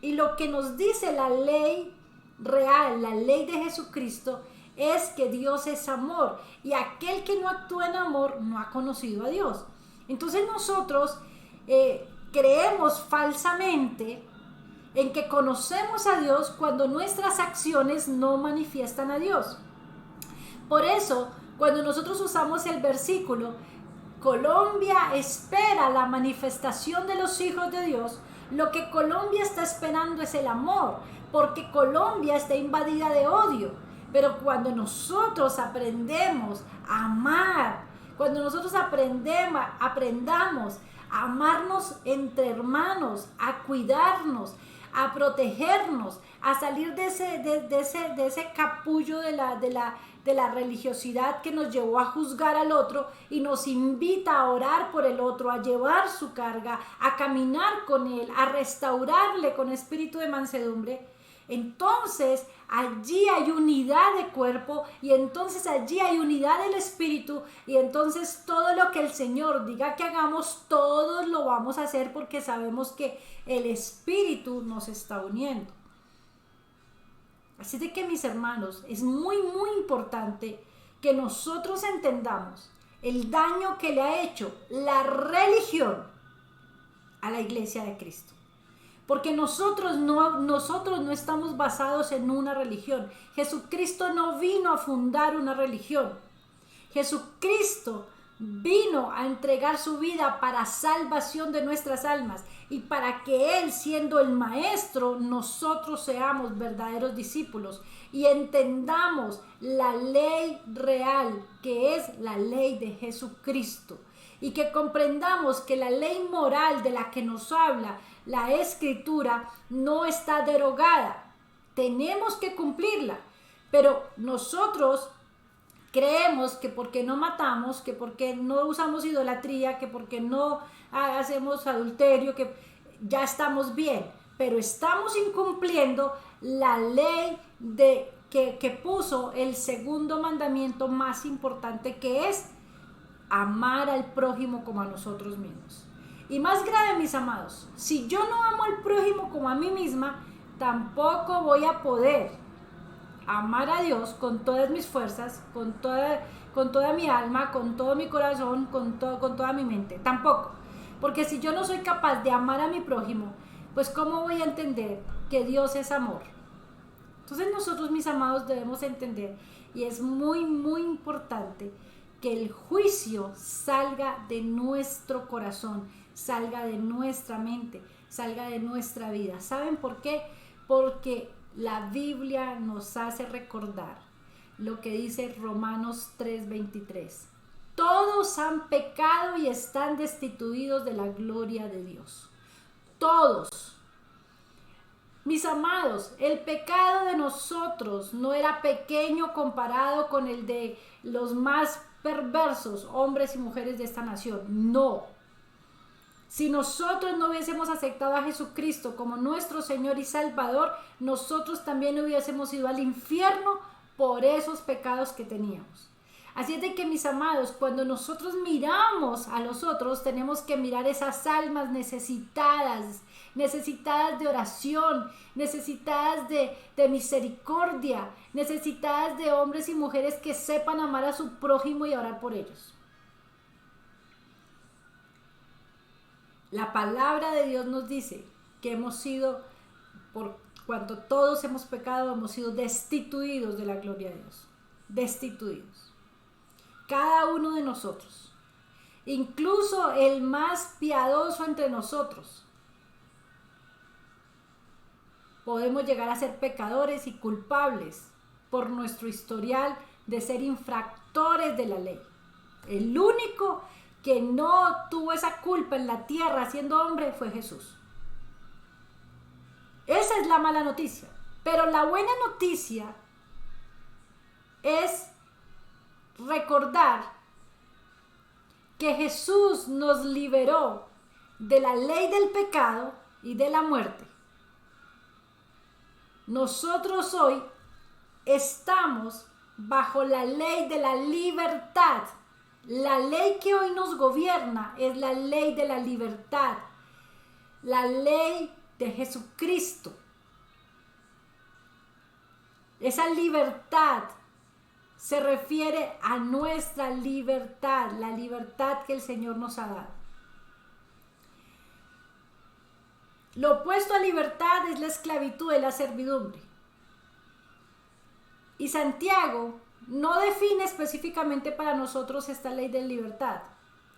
Y lo que nos dice la ley real, la ley de Jesucristo, es que Dios es amor. Y aquel que no actúa en amor no ha conocido a Dios. Entonces nosotros creemos falsamente en que conocemos a Dios cuando nuestras acciones no manifiestan a Dios. Por eso, cuando nosotros usamos el versículo: Colombia espera la manifestación de los hijos de Dios. Lo que Colombia está esperando es el amor, porque Colombia está invadida de odio. Pero cuando nosotros aprendemos a amar, cuando nosotros aprendamos a amarnos entre hermanos, a cuidarnos, a protegernos, a salir de ese capullo de la religiosidad que nos llevó a juzgar al otro y nos invita a orar por el otro, a llevar su carga, a caminar con él, a restaurarle con espíritu de mansedumbre. Entonces allí hay unidad de cuerpo y entonces allí hay unidad del espíritu y entonces todo lo que el Señor diga que hagamos, todos lo vamos a hacer porque sabemos que el espíritu nos está uniendo. Así de que, mis hermanos, es muy importante que nosotros entendamos el daño que le ha hecho la religión a la iglesia de Cristo. Porque nosotros no estamos basados en una religión. Jesucristo no vino a fundar una religión. Jesucristo vino a entregar su vida para salvación de nuestras almas y para que Él, siendo el maestro, nosotros seamos verdaderos discípulos y entendamos la ley real, que es la ley de Jesucristo, y que comprendamos que la ley moral de la que nos habla la Escritura no está derogada. Tenemos que cumplirla, pero nosotros creemos que porque no matamos, que porque no usamos idolatría, que porque no hacemos adulterio, que ya estamos bien, pero estamos incumpliendo la ley que puso el segundo mandamiento más importante, que es amar al prójimo como a nosotros mismos. Y más grave, mis amados, si yo no amo al prójimo como a mí misma, tampoco voy a poder amar a Dios con todas mis fuerzas, con toda mi alma, con todo mi corazón, con toda mi mente. Tampoco. Porque si yo no soy capaz de amar a mi prójimo, pues ¿cómo voy a entender que Dios es amor? Entonces nosotros, mis amados, debemos entender, y es muy importante, que el juicio salga de nuestro corazón, salga de nuestra mente, salga de nuestra vida. ¿Saben por qué? Porque la Biblia nos hace recordar lo que dice Romanos 3:23. Todos han pecado y están destituidos de la gloria de Dios. Todos. Mis amados, el pecado de nosotros no era pequeño comparado con el de los más perversos hombres y mujeres de esta nación. No. Si nosotros no hubiésemos aceptado a Jesucristo como nuestro Señor y Salvador, nosotros también hubiésemos ido al infierno por esos pecados que teníamos. Así es de que, mis amados, cuando nosotros miramos a los otros, tenemos que mirar esas almas necesitadas de oración, necesitadas de misericordia, necesitadas de hombres y mujeres que sepan amar a su prójimo y orar por ellos. La palabra de Dios nos dice que hemos sido, por cuanto todos hemos pecado, hemos sido destituidos de la gloria de Dios. Destituidos. Cada uno de nosotros. Incluso el más piadoso entre nosotros. Podemos llegar a ser pecadores y culpables por nuestro historial de ser infractores de la ley. El único que no tuvo esa culpa en la tierra siendo hombre fue Jesús. Esa es la mala noticia. Pero la buena noticia es recordar que Jesús nos liberó de la ley del pecado y de la muerte. Nosotros hoy estamos bajo la ley de la libertad. La ley que hoy nos gobierna es la ley de la libertad, la ley de Jesucristo. Esa libertad se refiere a nuestra libertad, la libertad que el Señor nos ha dado. Lo opuesto a libertad es la esclavitud y la servidumbre. Y Santiago no define específicamente para nosotros esta ley de libertad.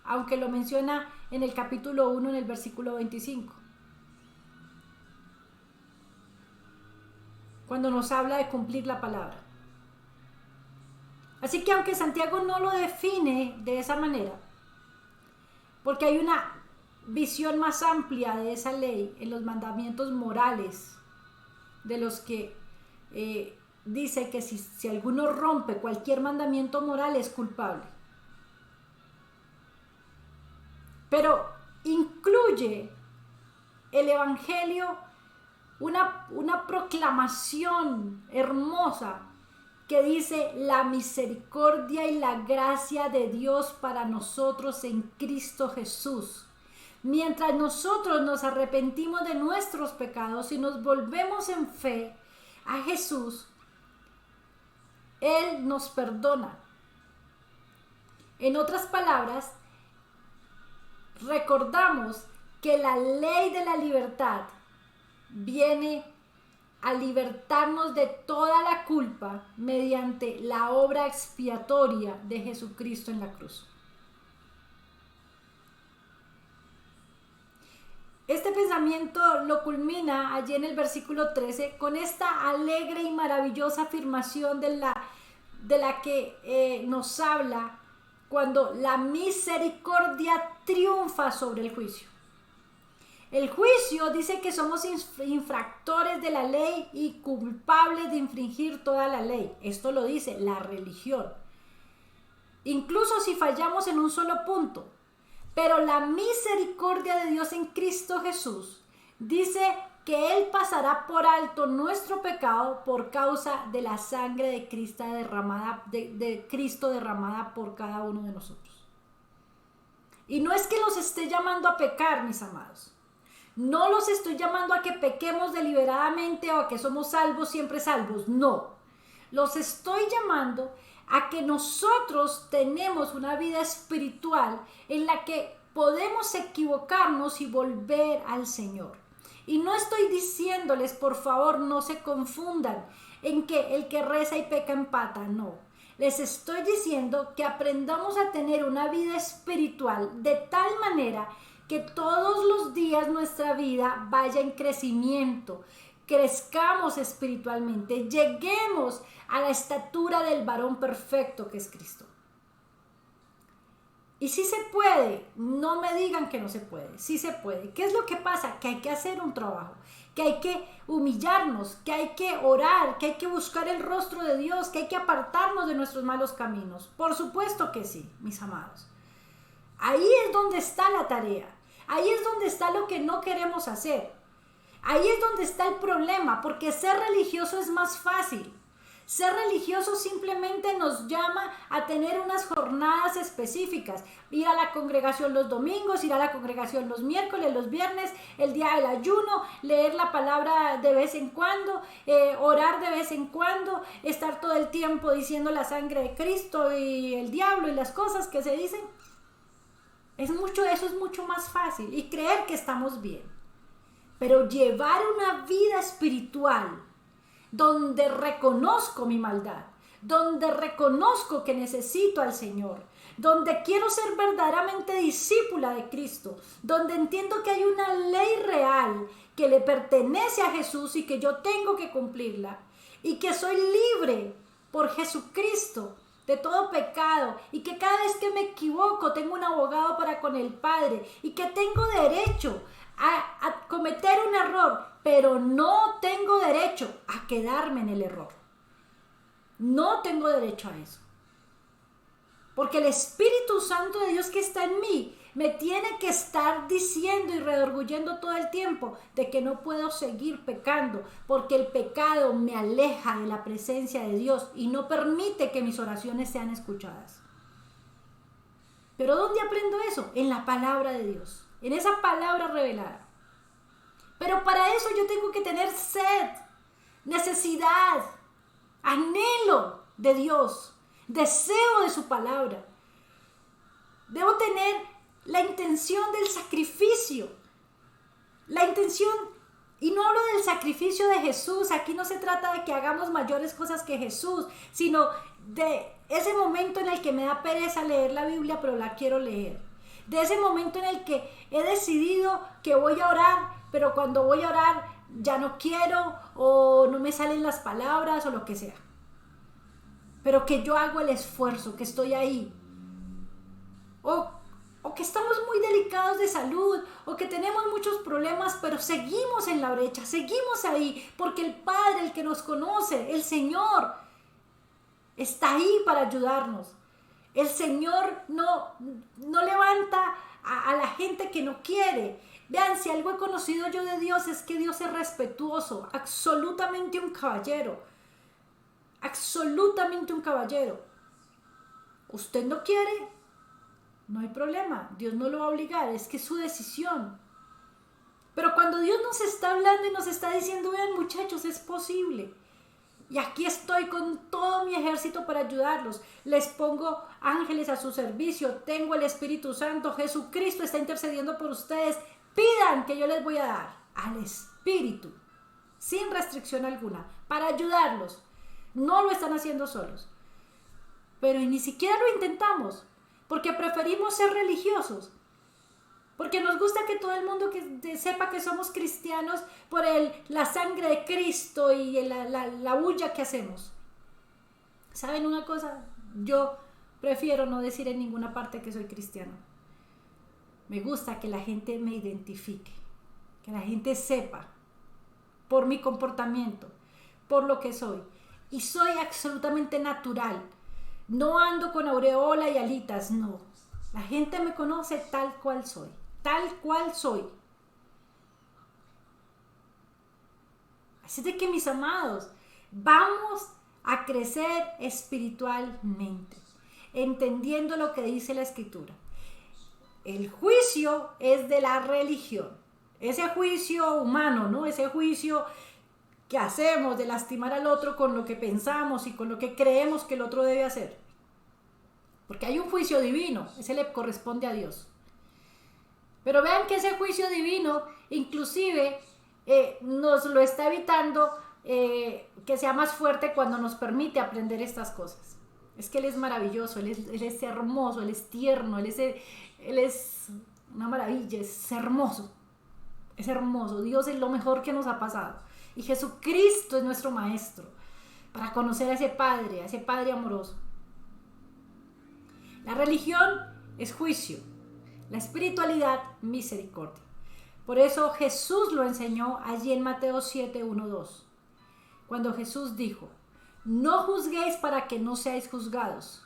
aunque lo menciona en el capítulo 1, en el versículo 25. Cuando nos habla de cumplir la palabra. Así que aunque Santiago no lo define de esa manera, porque hay una visión más amplia de esa ley en los mandamientos morales, de los que dice que si alguno rompe cualquier mandamiento moral es culpable. Pero incluye el Evangelio una proclamación hermosa que dice: la misericordia y la gracia de Dios para nosotros en Cristo Jesús. Mientras nosotros nos arrepentimos de nuestros pecados y nos volvemos en fe a Jesús, Él nos perdona. En otras palabras, recordamos que la ley de la libertad viene a libertarnos de toda la culpa mediante la obra expiatoria de Jesucristo en la cruz. Este pensamiento lo culmina allí en el versículo 13 con esta alegre y maravillosa afirmación de la que nos habla cuando la misericordia triunfa sobre el juicio. El juicio dice que somos infractores de la ley y culpables de infringir toda la ley. Esto lo dice la religión. Incluso si fallamos en un solo punto. Pero la misericordia de Dios en Cristo Jesús dice que Él pasará por alto nuestro pecado por causa de la sangre de Cristo derramada por cada uno de nosotros. Y no es que los esté llamando a pecar, mis amados. No los estoy llamando a que pequemos deliberadamente o a que somos salvos, siempre salvos. No. Los estoy llamando a que nosotros tenemos una vida espiritual en la que podemos equivocarnos y volver al Señor. Y no estoy diciéndoles, por favor, no se confundan en que el que reza y peca empata. No. Les estoy diciendo que aprendamos a tener una vida espiritual de tal manera que todos los días nuestra vida vaya en crecimiento, crezcamos espiritualmente, lleguemos a la estatura del varón perfecto que es Cristo. Y sí se puede, no me digan que no se puede, sí se puede. ¿Qué es lo que pasa? Que hay que hacer un trabajo, que hay que humillarnos, que hay que orar, que hay que buscar el rostro de Dios, que hay que apartarnos de nuestros malos caminos. Por supuesto que sí, mis amados. Ahí es donde está la tarea, ahí es donde está lo que no queremos hacer. Ahí es donde está el problema, porque ser religioso es más fácil. Ser religioso simplemente nos llama a tener unas jornadas específicas. Ir a la congregación los domingos, ir a la congregación los miércoles, los viernes, el día del ayuno, leer la palabra de vez en cuando, orar de vez en cuando, estar todo el tiempo diciendo la sangre de Cristo y el diablo y las cosas que se dicen. Eso es mucho más fácil y creer que estamos bien. Pero llevar una vida espiritual donde reconozco mi maldad, donde reconozco que necesito al Señor, donde quiero ser verdaderamente discípula de Cristo, donde entiendo que hay una ley real que le pertenece a Jesús y que yo tengo que cumplirla, y que soy libre por Jesucristo de todo pecado, y que cada vez que me equivoco tengo un abogado para con el Padre, y que tengo derecho a cometer un error, pero no tengo derecho a quedarme en el error. No tengo derecho a eso. Porque el Espíritu Santo de Dios que está en mí me tiene que estar diciendo y redarguyendo todo el tiempo de que no puedo seguir pecando, porque el pecado me aleja de la presencia de Dios y no permite que mis oraciones sean escuchadas. ¿Pero dónde aprendo eso? En la palabra de Dios. En esa palabra revelada. Pero para eso yo tengo que tener sed, necesidad, anhelo de Dios, deseo de su palabra. Debo tener la intención del sacrificio. La intención, y no hablo del sacrificio de Jesús, aquí no se trata de que hagamos mayores cosas que Jesús, sino de ese momento en el que me da pereza leer la Biblia, pero la quiero leer. de ese momento en el que he decidido que voy a orar, pero cuando voy a orar ya no quiero o no me salen las palabras o lo que sea. Pero que yo hago el esfuerzo, que estoy ahí. O que estamos muy delicados de salud, o que tenemos muchos problemas, pero seguimos en la brecha, seguimos ahí, porque el Padre, el que nos conoce, el Señor, está ahí para ayudarnos. El Señor no levanta a la gente que no quiere. Vean, si algo he conocido yo de Dios es que Dios es respetuoso, absolutamente un caballero. Absolutamente un caballero. ¿Usted no quiere? No hay problema, Dios no lo va a obligar, es que es su decisión. Pero cuando Dios nos está hablando y nos está diciendo, vean muchachos, es posible. Y aquí estoy con todo mi ejército para ayudarlos. Les pongo ángeles a su servicio, tengo el Espíritu Santo, Jesucristo está intercediendo por ustedes. Pidan que yo les voy a dar al Espíritu, sin restricción alguna, para ayudarlos. No lo están haciendo solos. Pero ni siquiera lo intentamos. Porque preferimos ser religiosos, porque nos gusta que todo el mundo sepa que somos cristianos por la sangre de Cristo y la bulla que hacemos. ¿Saben una cosa? Yo prefiero no decir en ninguna parte que soy cristiano. Me gusta que la gente me identifique, que la gente sepa por mi comportamiento, por lo que soy. Y soy absolutamente natural. No ando con aureola y alitas, no. La gente me conoce tal cual soy. Tal cual soy. Así de que, mis amados, vamos a crecer espiritualmente, entendiendo lo que dice la Escritura. El juicio es de la religión. Ese juicio humano, ¿no? Ese juicio que hacemos de lastimar al otro con lo que pensamos y con lo que creemos que el otro debe hacer. Porque hay un juicio divino, ese le corresponde a Dios. Pero vean que ese juicio divino inclusive nos lo está evitando que sea más fuerte cuando nos permite aprender estas cosas. Es que Él es maravilloso, Él es hermoso, Él es tierno, Él es una maravilla, es hermoso. Es hermoso, Dios es lo mejor que nos ha pasado. Y Jesucristo es nuestro maestro para conocer a ese Padre amoroso. La religión es juicio, la espiritualidad, misericordia. Por eso Jesús lo enseñó allí en Mateo 7, 1, 2. Cuando Jesús dijo, no juzguéis para que no seáis juzgados,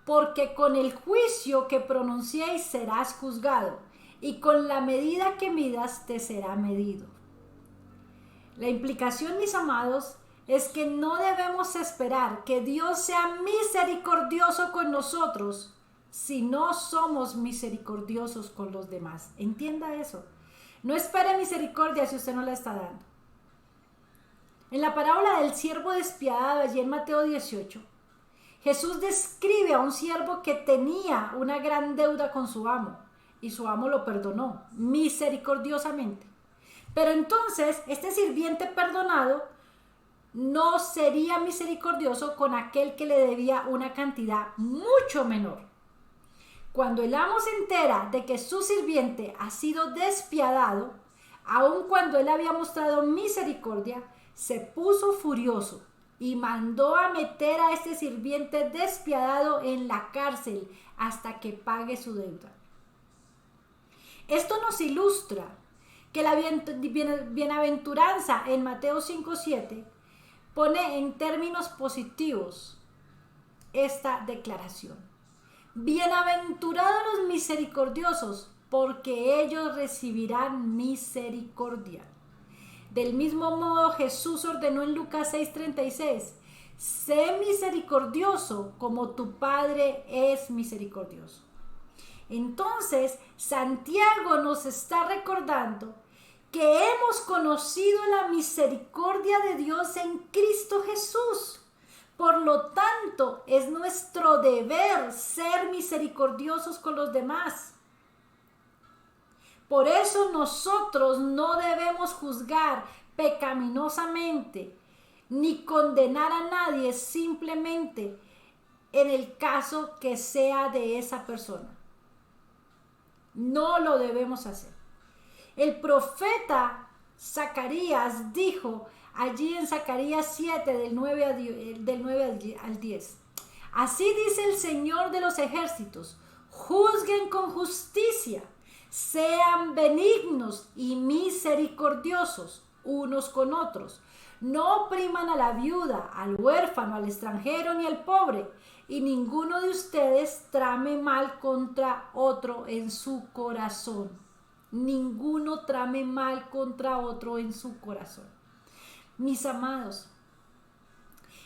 porque con el juicio que pronunciéis serás juzgado, y con la medida que midas te será medido. La implicación, mis amados, es que no debemos esperar que Dios sea misericordioso con nosotros si no somos misericordiosos con los demás. Entienda eso. No espere misericordia si usted no la está dando. En la parábola del siervo despiadado, allí en Mateo 18, Jesús describe a un siervo que tenía una gran deuda con su amo y su amo lo perdonó misericordiosamente. Pero entonces este sirviente perdonado no sería misericordioso con aquel que le debía una cantidad mucho menor. Cuando el amo se entera de que su sirviente ha sido despiadado, aun cuando él había mostrado misericordia, se puso furioso y mandó a meter a este sirviente despiadado en la cárcel hasta que pague su deuda. Esto nos ilustra que la bienaventuranza en Mateo 5:7 pone en términos positivos esta declaración. Bienaventurados los misericordiosos, porque ellos recibirán misericordia. Del mismo modo, Jesús ordenó en Lucas 6:36, sé misericordioso como tu Padre es misericordioso. Entonces, Santiago nos está recordando que hemos conocido la misericordia de Dios en Cristo Jesús. Por lo tanto, es nuestro deber ser misericordiosos con los demás. Por eso nosotros no debemos juzgar pecaminosamente ni condenar a nadie simplemente en el caso que sea de esa persona. No lo debemos hacer. El profeta Zacarías dijo allí en Zacarías 7 del 9 al 10. Así dice el Señor de los ejércitos: juzguen con justicia, sean benignos y misericordiosos unos con otros. No opriman a la viuda, al huérfano, al extranjero ni al pobre, y ninguno de ustedes trame mal contra otro en su corazón. Ninguno trame mal contra otro en su corazón. Mis amados,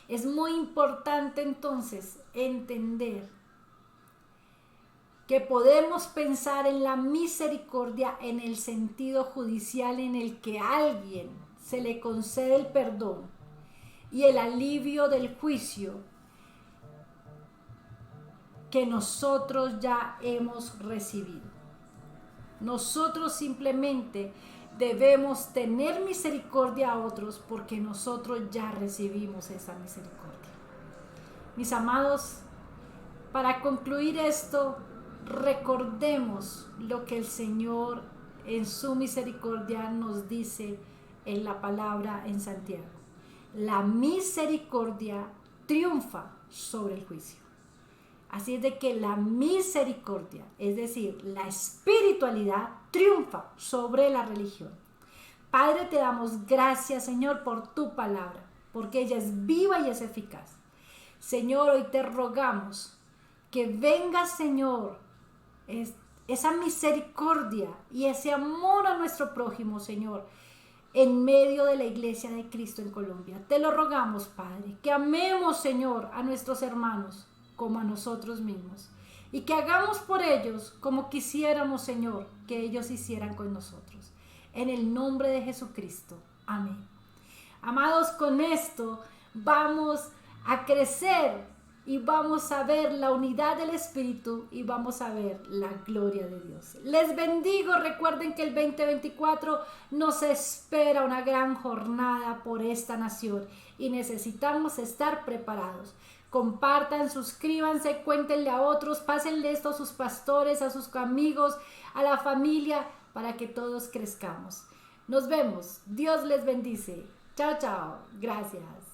es muy importante entonces entender que podemos pensar en la misericordia en el sentido judicial en el que a alguien se le concede el perdón y el alivio del juicio que nosotros ya hemos recibido. Nosotros simplemente debemos tener misericordia a otros porque nosotros ya recibimos esa misericordia. Mis amados, para concluir esto, recordemos lo que el Señor en su misericordia nos dice en la palabra en Santiago. La misericordia triunfa sobre el juicio. Así es de que la misericordia, es decir, la espiritualidad, triunfa sobre la religión. Padre, te damos gracias, Señor, por tu palabra, porque ella es viva y es eficaz. Señor, hoy te rogamos que venga, Señor, esa misericordia y ese amor a nuestro prójimo, Señor, en medio de la iglesia de Cristo en Colombia. Te lo rogamos, Padre, que amemos, Señor, a nuestros hermanos como a nosotros mismos, y que hagamos por ellos como quisiéramos, Señor, que ellos hicieran con nosotros. En el nombre de Jesucristo. Amén. Amados, con esto vamos a crecer y vamos a ver la unidad del Espíritu y vamos a ver la gloria de Dios. Les bendigo. Recuerden que el 2024 nos espera una gran jornada por esta nación y necesitamos estar preparados. Compartan, suscríbanse, cuéntenle a otros, pásenle esto a sus pastores, a sus amigos, a la familia, para que todos crezcamos. Nos vemos. Dios les bendice. Chao, chao. Gracias.